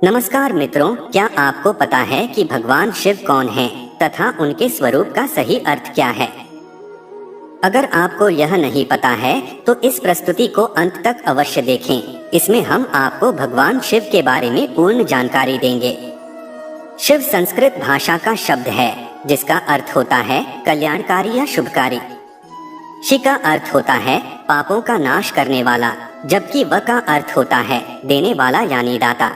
नमस्कार मित्रों, क्या आपको पता है कि भगवान शिव कौन हैं तथा उनके स्वरूप का सही अर्थ क्या है? अगर आपको यह नहीं पता है तो इस प्रस्तुति को अंत तक अवश्य देखें। इसमें हम आपको भगवान शिव के बारे में पूर्ण जानकारी देंगे। शिव संस्कृत भाषा का शब्द है जिसका अर्थ होता है कल्याणकारी या शुभकारी। शि का अर्थ होता है पापों का नाश करने वाला, जबकि व का अर्थ होता है देने वाला यानी दाता।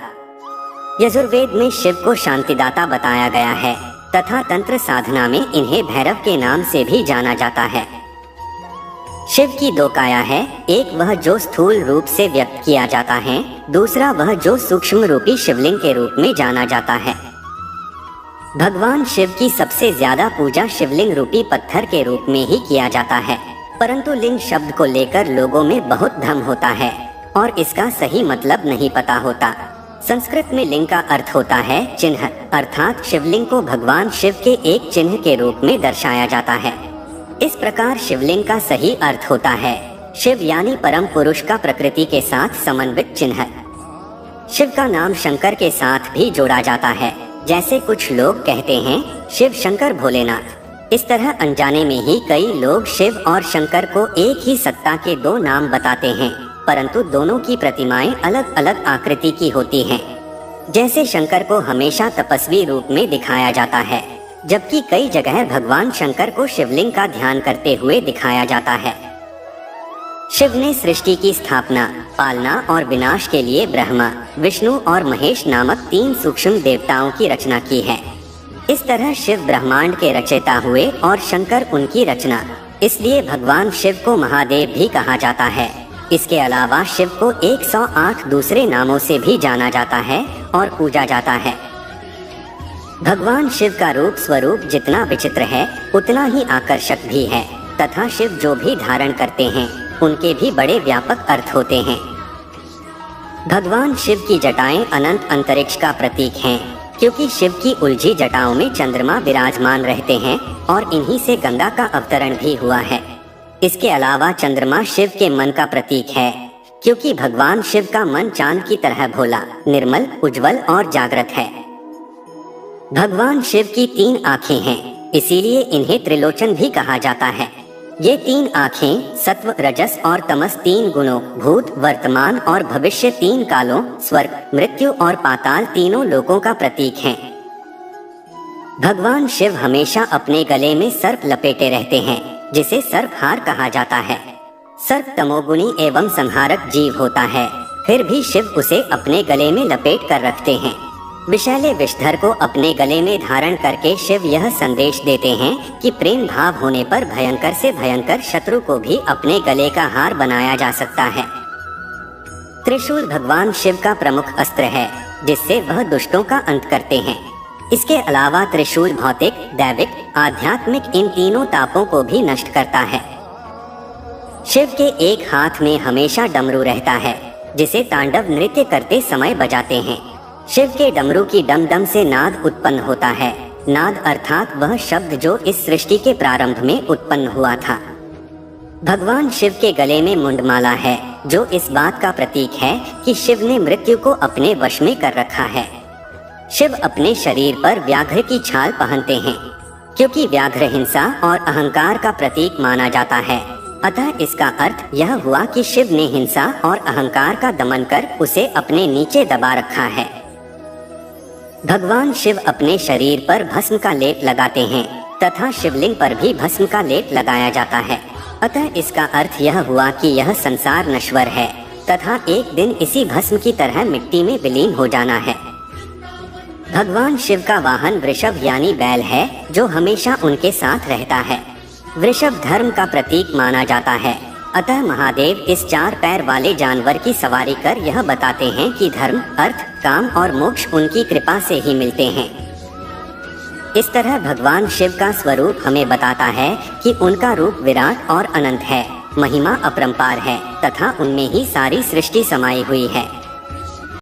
यजुर्वेद में शिव को शांतिदाता बताया गया है तथा तंत्र साधना में इन्हें भैरव के नाम से भी जाना जाता है। शिव की दो काया है, एक वह जो स्थूल रूप से व्यक्त किया जाता है, दूसरा वह जो सूक्ष्म रूपी शिवलिंग के रूप में जाना जाता है। भगवान शिव की सबसे ज्यादा पूजा शिवलिंग रूपी पत्थर के रूप में ही किया जाता है, परंतु लिंग शब्द को लेकर लोगों में बहुत भ्रम होता है और इसका सही मतलब नहीं पता होता। संस्कृत में लिंग का अर्थ होता है चिन्ह, अर्थात शिवलिंग को भगवान शिव के एक चिन्ह के रूप में दर्शाया जाता है। इस प्रकार शिवलिंग का सही अर्थ होता है शिव यानी परम पुरुष का प्रकृति के साथ समन्वित चिन्ह। शिव का नाम शंकर के साथ भी जोड़ा जाता है, जैसे कुछ लोग कहते हैं शिव शंकर भोलेनाथ। इस तरह अनजाने में ही कई लोग शिव और शंकर को एक ही सत्ता के दो नाम बताते हैं, परंतु दोनों की प्रतिमाएं अलग अलग आकृति की होती हैं। जैसे शंकर को हमेशा तपस्वी रूप में दिखाया जाता है, जबकि कई जगह भगवान शंकर को शिवलिंग का ध्यान करते हुए दिखाया जाता है। शिव ने सृष्टि की स्थापना, पालना और विनाश के लिए ब्रह्मा, विष्णु और महेश नामक तीन सूक्ष्म देवताओं की रचना की है। इस तरह शिव ब्रह्मांड के रचयिता हुए और शंकर उनकी रचना, इसलिए भगवान शिव को महादेव भी कहा जाता है। इसके अलावा शिव को 108 दूसरे नामों से भी जाना जाता है और पूजा जाता है। भगवान शिव का रूप स्वरूप जितना विचित्र है उतना ही आकर्षक भी है तथा शिव जो भी धारण करते हैं उनके भी बड़े व्यापक अर्थ होते हैं। भगवान शिव की जटाएं अनंत अंतरिक्ष का प्रतीक हैं, क्योंकि शिव की उलझी जटाओं में चंद्रमा विराजमान रहते हैं और इन्हीं से गंगा का अवतरण भी हुआ है। इसके अलावा चंद्रमा शिव के मन का प्रतीक है, क्योंकि भगवान शिव का मन चांद की तरह भोला, निर्मल, उज्जवल और जागृत है। भगवान शिव की 3 आँखें हैं, इसीलिए इन्हें त्रिलोचन भी कहा जाता है। ये 3 आँखें सत्व, रजस और तमस 3 गुणों, भूत, वर्तमान और भविष्य 3 कालों, स्वर्ग, मृत्यु और पाताल तीनों लोकों का प्रतीक हैं। भगवान शिव हमेशा अपने गले में सर्प लपेटे रहते हैं, जिसे सर्पहार कहा जाता है। सर्प तमोगुणी एवं संहारक जीव होता है, फिर भी शिव उसे अपने गले में लपेट कर रखते हैं। विषैले विषधर को अपने गले में धारण करके शिव यह संदेश देते हैं कि प्रेम भाव होने पर भयंकर से भयंकर शत्रु को भी अपने गले का हार बनाया जा सकता है। त्रिशूल भगवान शिव का प्रमुख अस्त्र है, जिससे वह दुष्टों का अंत करते हैं। इसके अलावा त्रिशूल भौतिक, दैविक, आध्यात्मिक इन तीनों तापों को भी नष्ट करता है। शिव के एक हाथ में हमेशा डमरू रहता है, जिसे तांडव नृत्य करते समय बजाते हैं। शिव के डमरू की डम डम से नाद उत्पन्न होता है। नाद अर्थात वह शब्द जो इस सृष्टि के प्रारंभ में उत्पन्न हुआ था। भगवान शिव के गले में मुंडमाला है, जो इस बात का प्रतीक है कि शिव ने मृत्यु को अपने वश में कर रखा है। शिव अपने शरीर पर व्याघ्र की छाल पहनते हैं, क्योंकि व्याघ्र हिंसा और अहंकार का प्रतीक माना जाता है। अतः इसका अर्थ यह हुआ कि शिव ने हिंसा और अहंकार का दमन कर उसे अपने नीचे दबा रखा है। भगवान शिव अपने शरीर पर भस्म का लेप लगाते हैं तथा शिवलिंग पर भी भस्म का लेप लगाया जाता है। अतः इसका अर्थ यह हुआ कि यह संसार नश्वर है तथा एक दिन इसी भस्म की तरह मिट्टी में विलीन हो जाना है। भगवान शिव का वाहन वृषभ यानी बैल है, जो हमेशा उनके साथ रहता है। वृषभ धर्म का प्रतीक माना जाता है, अतः महादेव इस 4 पैर वाले जानवर की सवारी कर यह बताते हैं कि धर्म, अर्थ, काम और मोक्ष उनकी कृपा से ही मिलते हैं। इस तरह भगवान शिव का स्वरूप हमें बताता है कि उनका रूप विराट और अनंत है, महिमा अपरंपार है तथा उनमें ही सारी सृष्टि समाई हुई है।